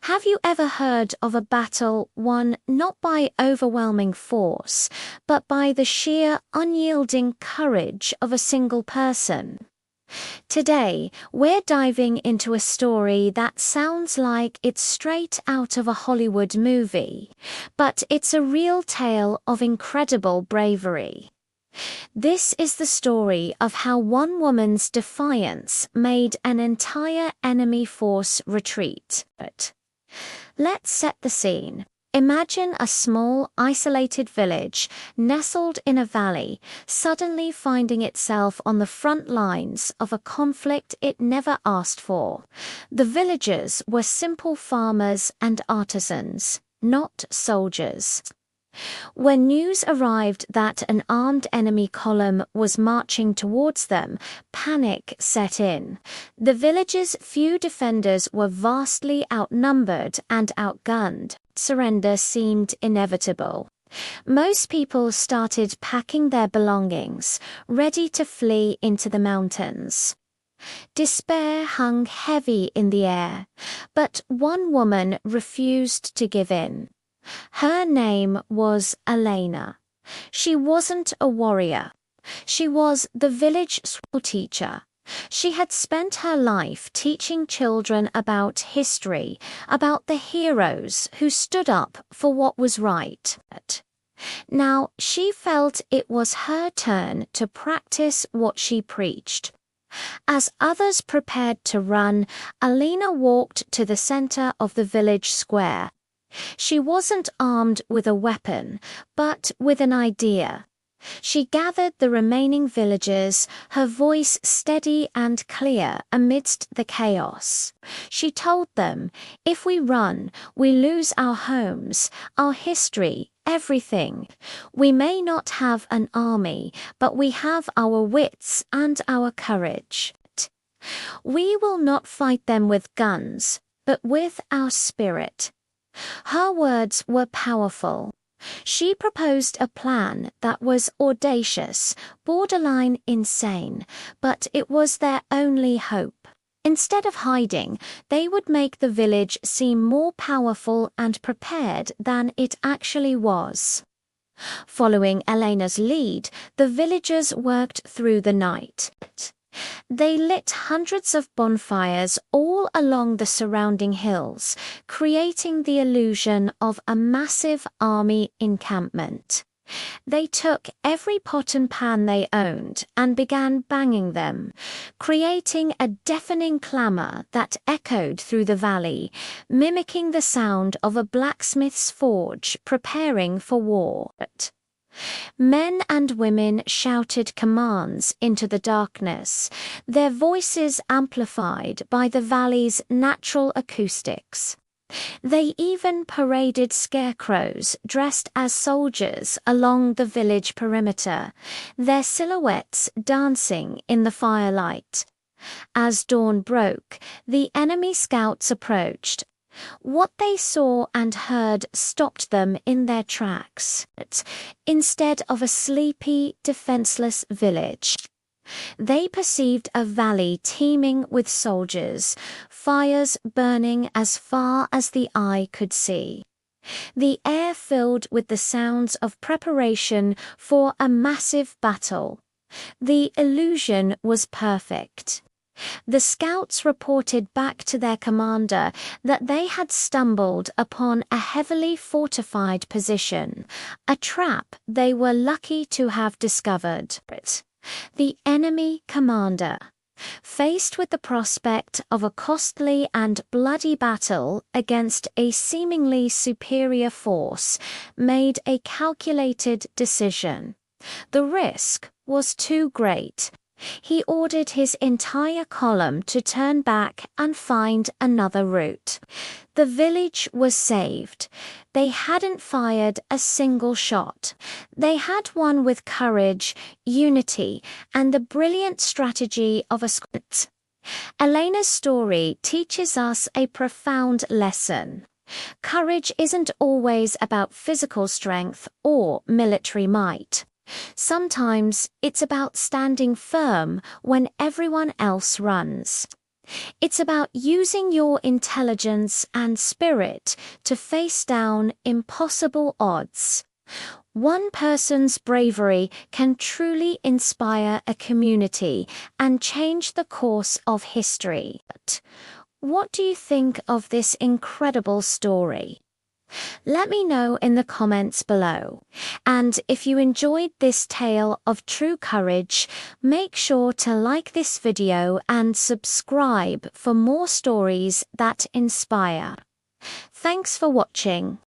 Have you ever heard of a battle won not by overwhelming force, but by the sheer, unyielding courage of a single person? Today, we're diving into a story that sounds like it's straight out of a Hollywood movie, but it's a real tale of incredible bravery. This is the story of how one woman's defiance made an entire enemy force retreat. Let's set the scene. Imagine a small, isolated village nestled in a valley, suddenly finding itself on the front lines of a conflict it never asked for. The villagers were simple farmers and artisans, not soldiers. When news arrived that an armed enemy column was marching towards them, panic set in. The village's few defenders were vastly outnumbered and outgunned. Surrender seemed inevitable. Most people started packing their belongings, ready to flee into the mountains. Despair hung heavy in the air, but one woman refused to give in. Her name was Elena. She wasn't a warrior. She was the village school teacher. She had spent her life teaching children about history, about the heroes who stood up for what was right. Now, she felt it was her turn to practice what she preached. As others prepared to run, Elena walked to the center of the village square. She wasn't armed with a weapon, but with an idea. She gathered the remaining villagers, her voice steady and clear amidst the chaos. She told them, "If we run, we lose our homes, our history, everything. We may not have an army, but we have our wits and our courage. We will not fight them with guns, but with our spirit." Her words were powerful. She proposed a plan that was audacious, borderline insane, but it was their only hope. Instead of hiding, they would make the village seem more powerful and prepared than it actually was. Following Elena's lead, the villagers worked through the night. They lit hundreds of bonfires all along the surrounding hills, creating the illusion of a massive army encampment. They took every pot and pan they owned and began banging them, creating a deafening clamor that echoed through the valley, mimicking the sound of a blacksmith's forge preparing for war. Men and women shouted commands into the darkness, their voices amplified by the valley's natural acoustics. They even paraded scarecrows dressed as soldiers along the village perimeter, their silhouettes dancing in the firelight. As dawn broke, the enemy scouts approached. What they saw and heard stopped them in their tracks. Instead of a sleepy, defenseless village, they perceived a valley teeming with soldiers, fires burning as far as the eye could see. The air filled with the sounds of preparation for a massive battle. The illusion was perfect. The scouts reported back to their commander that they had stumbled upon a heavily fortified position, a trap they were lucky to have discovered. The enemy commander, faced with the prospect of a costly and bloody battle against a seemingly superior force, made a calculated decision. The risk was too great. He ordered his entire column to turn back and find another route. The village was saved. They hadn't fired a single shot. They had won with courage, unity, and the brilliant strategy of a script. Elena's story teaches us a profound lesson. Courage isn't always about physical strength or military might. Sometimes it's about standing firm when everyone else runs. It's about using your intelligence and spirit to face down impossible odds. One person's bravery can truly inspire a community and change the course of history. What do you think of this incredible story? Let me know in the comments below. And if you enjoyed this tale of true courage, make sure to like this video and subscribe for more stories that inspire. Thanks for watching.